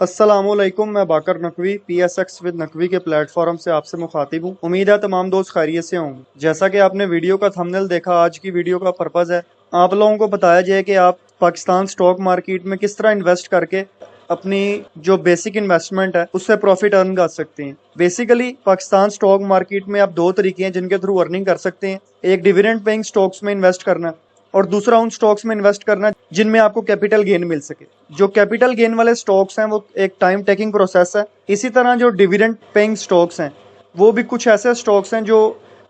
अस्सलामुअलैकुम, मैं बाकर Naqvi PSX with Naqvi के प्लेटफॉर्म से आपसे मुखातिब हूँ। उम्मीद है तमाम दोस्त खैरियत से होंगे। जैसा कि आपने वीडियो का थंबनेल देखा, आज की वीडियो का पर्पज़ है आप लोगों को बताया जाए कि आप पाकिस्तान स्टॉक मार्केट में किस तरह इन्वेस्ट करके अपनी जो बेसिक इन्वेस्टमेंट है उससे प्रॉफिट अर्न कर सकते हैं। बेसिकली पाकिस्तान स्टॉक मार्केट में आप दो तरीके हैं जिनके थ्रू अर्निंग कर सकते हैं। एक डिविडेंड पेइंग स्टॉक्स में इन्वेस्ट करना और दूसरा उन स्टॉक्स में इन्वेस्ट करना जिनमें आपको कैपिटल गेन मिल सके। जो कैपिटल गेन वाले स्टॉक्स हैं वो एक टाइम टेकिंग प्रोसेस है। इसी तरह जो डिविडेंड पेइंग स्टॉक्स हैं वो भी कुछ ऐसे स्टॉक्स हैं जो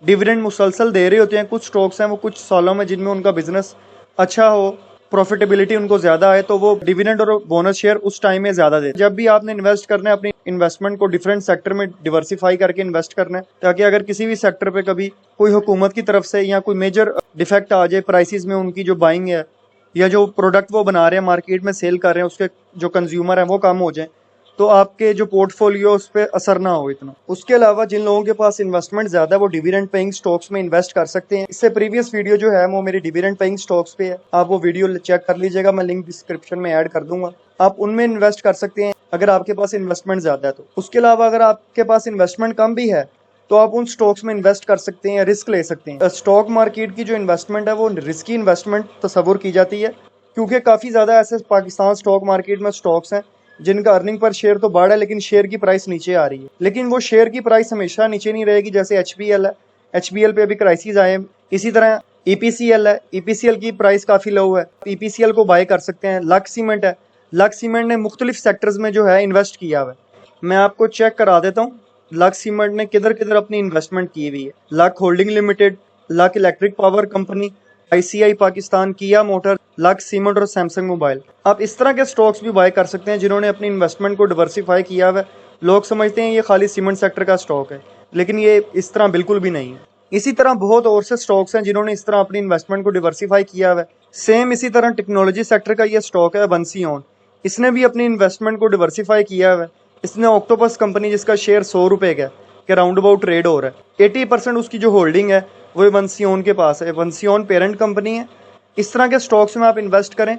डिविडेंड मुसलसल दे रहे होते हैं। कुछ स्टॉक्स हैं वो कुछ सालों में जिनमें उनका बिजनेस अच्छा हो, प्रॉफिटेबिलिटी उनको ज्यादा आए, तो वो डिविडेंड और बोनस शेयर उस टाइम में ज्यादा दे। जब भी आपने इन्वेस्ट करना है अपनी इन्वेस्टमेंट को डिफरेंट सेक्टर में डिवर्सिफाई करके इन्वेस्ट करना है, ताकि अगर किसी भी सेक्टर पे कभी कोई हुकूमत की तरफ से या कोई मेजर डिफेक्ट आ जाए प्राइसेस में, उनकी जो बाइंग है या जो प्रोडक्ट वो बना रहे हैं मार्केट में सेल कर रहे हैं उसके जो कंज्यूमर हैं वो कम हो जाए, तो आपके जो पोर्टफोलियो उस पर असर ना हो इतना। उसके अलावा जिन लोगों के पास इन्वेस्टमेंट ज्यादा है वो डिविडेंड पेइंग स्टॉक्स में इन्वेस्ट कर सकते हैं। इससे प्रीवियस वीडियो जो है वो मेरी डिविडेंड पेइंग स्टॉक्स पे है, आप वो वीडियो चेक कर लीजिएगा, मैं लिंक डिस्क्रिप्शन में ऐड कर दूंगा। आप उनमें इन्वेस्ट कर सकते हैं अगर आपके पास इन्वेस्टमेंट ज्यादा है तो। उसके अलावा अगर आपके पास इन्वेस्टमेंट कम भी है तो आप उन स्टॉक्स में इन्वेस्ट कर सकते हैं या रिस्क ले सकते हैं। स्टॉक मार्केट की जो इन्वेस्टमेंट है वो रिस्की इन्वेस्टमेंट तस्वुर की जाती है, क्योंकि काफ़ी ज़्यादा ऐसे पाकिस्तान स्टॉक मार्केट में स्टॉक्स हैं जिनका अर्निंग पर शेयर तो बढ़ा है लेकिन शेयर की प्राइस नीचे आ रही है। लेकिन वो शेयर की प्राइस हमेशा नीचे नहीं रहेगी। जैसे HBL है, HBL पे अभी क्राइसिस आए। इसी तरह EPCL है, EPCL की प्राइस काफ़ी लो है, EPCL को बाय कर सकते हैं। लक सीमेंट है, लक सीमेंट ने मुख्तलिफ सेक्टर्स में जो है इन्वेस्ट किया हुआ है। मैं आपको चेक करा देता हूँ लक सीमेंट ने किधर किधर अपनी इन्वेस्टमेंट की हुई है। Luck holding limited, luck electric power company, ICI Pakistan, किया मोटर, लक सीमेंट और सैमसंग मोबाइल। आप इस तरह के स्टॉक्स भी बाय कर सकते हैं जिन्होंने अपनी इन्वेस्टमेंट को डिवर्सिफाई किया हुआ है। लोग समझते हैं ये खाली सीमेंट सेक्टर का स्टॉक है, लेकिन ये इस तरह बिल्कुल भी नहीं है। इसी तरह बहुत और से स्टॉक्स हैं जिन्होंने इस तरह अपनी इन्वेस्टमेंट को डिवर्सिफाई किया हुआ है। सेम इसी तरह टेक्नोलॉजी सेक्टर का ये स्टॉक है वंसियोन, इसने भी अपनी इन्वेस्टमेंट को डिवर्सिफाई किया हुआ है। इसने ऑक्टोपस कंपनी जिसका शेयर 100 रुपए का के राउंड अबाउट ट्रेड हो रहा है, 80% उसकी जो होल्डिंग है वो वंसियोन के पास है। वंसियोन पेरेंट कंपनी है। इस तरह के स्टॉक्स में आप इन्वेस्ट करें।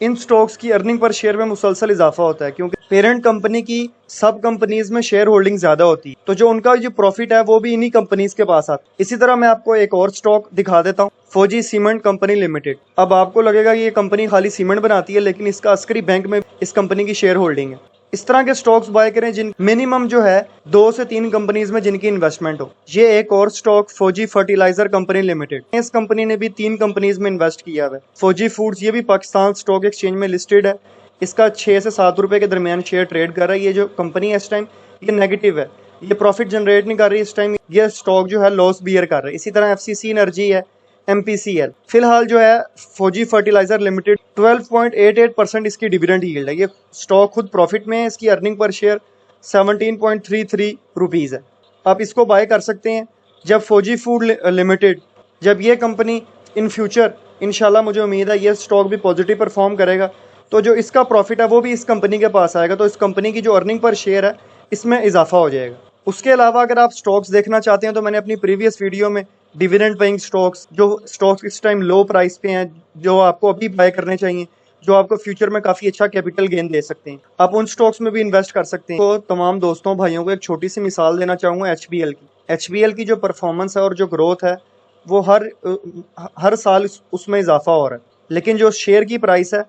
इन स्टॉक्स की अर्निंग पर शेयर में मुसलसल इजाफा होता है, क्योंकि पेरेंट कंपनी की सब कंपनीज में शेयर होल्डिंग ज्यादा होती है, तो जो उनका जो प्रॉफिट है वो भी इन्हीं कंपनीज के पास आता है। इसी तरह मैं आपको एक और स्टॉक दिखा देता हूँ, फौजी सीमेंट कंपनी लिमिटेड। अब आपको लगेगा कि ये कंपनी खाली सीमेंट बनाती है, लेकिन इसका अस्करी बैंक में इस कंपनी की शेयर होल्डिंग है। इस तरह के स्टॉक्स बाय करें जिन मिनिमम जो है 2 से 3 कंपनीज में जिनकी इन्वेस्टमेंट हो। ये एक और स्टॉक फौजी फर्टिलाइजर कंपनी लिमिटेड, इस कंपनी ने भी 3 कंपनीज में इन्वेस्ट किया है। फौजी फूड्स, ये भी पाकिस्तान स्टॉक एक्सचेंज में लिस्टेड है। इसका 6 से 7 रुपए के दरमियान शेयर ट्रेड कर रहा है। ये जो कंपनी है इस टाइम ये नेगेटिव है, ये प्रॉफिट जनरेट नहीं कर रही इस टाइम, ये स्टॉक जो है लॉस बियर कर रहा है। इसी तरह FCC एनर्जी है, MPCL। फिलहाल जो है फौजी फर्टिलाइजर लिमिटेड 12.88% इसकी डिविडेंड यील्ड है। ये स्टॉक खुद प्रॉफिट में है, इसकी अर्निंग पर शेयर 17.33 रुपीज़ है। आप इसको बाय कर सकते हैं। जब फौजी फूड लिमिटेड, जब ये कंपनी इन फ्यूचर इंशाल्लाह मुझे उम्मीद है ये स्टॉक भी पॉजिटिव परफॉर्म करेगा, तो जो इसका प्रॉफिट है वो भी इस कंपनी के पास आएगा, तो इस कंपनी की जो अर्निंग पर शेयर है इसमें इजाफा हो जाएगा। उसके अलावा अगर आप स्टॉक्स देखना चाहते हैं तो मैंने अपनी प्रीवियस वीडियो में डिविडेंड पेइंग स्टॉक्स, जो स्टॉक्स इस टाइम लो प्राइस पे हैं, जो आपको अभी बाय करने चाहिए, जो आपको फ्यूचर में काफ़ी अच्छा कैपिटल गेन दे सकते हैं, आप उन स्टॉक्स में भी इन्वेस्ट कर सकते हैं। तो तमाम दोस्तों भाइयों को एक छोटी सी मिसाल देना चाहूँगा HBL की। HBL की जो परफॉर्मेंस है और जो ग्रोथ है वो हर साल उसमें इजाफा हो रहा है, लेकिन जो शेयर की प्राइस है,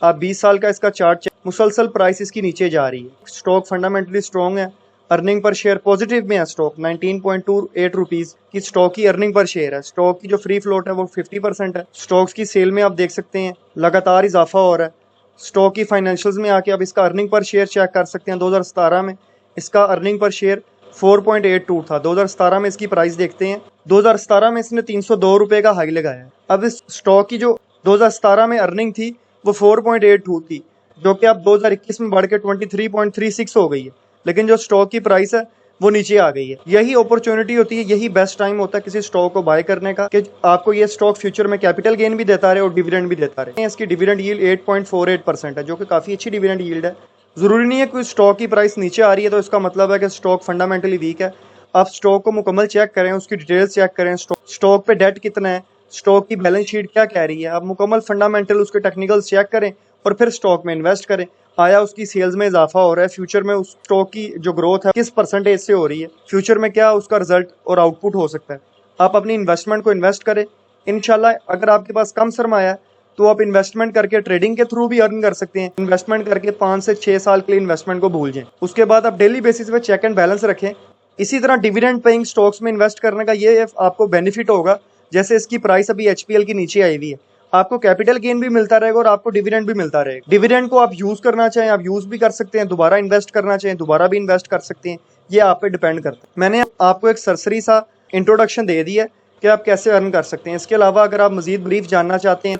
आप 20 साल का इसका चार्ट, मुसलसल प्राइस इसकी नीचे जा रही है। स्टॉक फंडामेंटली स्ट्रॉन्ग है, अर्निंग पर शेयर पॉजिटिव में है। स्टॉक 19.28 रुपीज़ की स्टॉक की अर्निंग पर शेयर है। स्टॉक की जो फ्री फ्लोट है वो 50% है। स्टॉक्स की सेल में आप देख सकते हैं लगातार इजाफा हो रहा है। स्टॉक की फाइनेंशियल्स में आके आप इसका अर्निंग पर शेयर चेक कर सकते हैं। 2017 में इसका अर्निंग पर शेयर 4.82 था। 2017 में इसकी प्राइस देखते हैं, 2017 में इसने 302 रुपये का हाई लगाया है। अब इस स्टॉक की जो 2017 में अर्निंग थी वो 4.82 थी, जो कि अब 2021 में बढ़ के 23.36 हो गई है, लेकिन जो स्टॉक की प्राइस है वो नीचे आ गई है। यही अपॉर्चुनिटी होती है, यही बेस्ट टाइम होता है किसी स्टॉक को बाय करने का, कि आपको ये स्टॉक फ्यूचर में कैपिटल गेन भी देता रहे और डिविडेंड भी देता रहे। इसकी डिविडेंड यील्ड 8.48% है, जो कि काफ़ी अच्छी डिविडेंड यील्ड है। ज़रूरी नहीं है कोई स्टॉक की प्राइस नीचे आ रही है तो इसका मतलब है कि स्टॉक फंडामेंटली वीक है। आप स्टॉक को मुकम्मल चेक करें, उसकी डिटेल्स चेक करें, स्टॉक पे डेट कितना है, स्टॉक की बैलेंस शीट क्या कह रही है, आप मुकम्मल फंडामेंटल उसके टेक्निकल्स चेक करें और फिर स्टॉक में इन्वेस्ट करें। आया उसकी सेल्स में इजाफा हो रहा है, फ्यूचर में उस स्टॉक की जो ग्रोथ है किस परसेंटेज से हो रही है, फ्यूचर में क्या उसका रिजल्ट और आउटपुट हो सकता है। आप अपनी इन्वेस्टमेंट को इन्वेस्ट करें। इंशाल्लाह अगर आपके पास कम सरमाया है तो आप इन्वेस्टमेंट करके ट्रेडिंग के थ्रू भी अर्न कर सकते हैं। इन्वेस्टमेंट करके 5 से 6 साल के लिए इन्वेस्टमेंट को भूल जाएं। उसके बाद आप डेली बेसिस पे चेक एंड बैलेंस रखें। इसी तरह डिविडेंड पेइंग स्टॉक्स में इन्वेस्ट करने का ये आपको बेनिफिट होगा, जैसे इसकी प्राइस अभी एचपीएल की नीचे आई हुई है, आपको कैपिटल गेन भी मिलता रहेगा और आपको डिविडेंड भी मिलता रहेगा। डिविडेंड को आप यूज करना चाहें आप यूज भी कर सकते हैं, दोबारा इन्वेस्ट करना चाहें दोबारा भी इन्वेस्ट कर सकते हैं, ये आप पे डिपेंड करता है। मैंने आपको एक सरसरी सा इंट्रोडक्शन दे दी है कि आप कैसे अर्न कर सकते हैं। इसके अलावा अगर आप मजीद ब्रीफ जानना चाहते हैं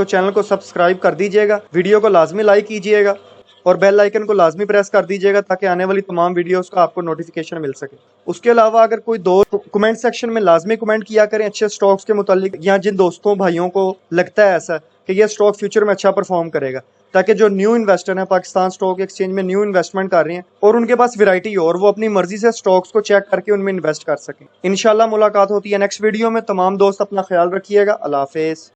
चैनल को सब्सक्राइब कर दीजिएगा, वीडियो को लाजमी लाइक कीजिएगा और बेल आइकन को लाजमी प्रेस कर दीजिएगा ताकि आने वाली तमाम वीडियोस का आपको नोटिफिकेशन मिल सके। उसके अलावा अगर कोई दोस्त कमेंट सेक्शन में लाजमी कमेंट किया करें अच्छे स्टॉक्स के मुतालिक, या जिन दोस्तों भाइयों को लगता है ऐसा कि ये स्टॉक फ्यूचर में अच्छा परफॉर्म करेगा, ताकि जो न्यू इन्वेस्टर हैं पाकिस्तान स्टॉक एक्सचेंज में न्यू इन्वेस्टमेंट कर रहे हैं और उनके पास वैरायटी हो और वो अपनी मर्जी से स्टॉक्स को चेक करके उनमें इन्वेस्ट कर सकें। इंशाल्लाह मुलाकात होती है नेक्स्ट वीडियो में। तमाम दोस्त अपना ख्याल रखिएगा। अल्लाह हाफिज़।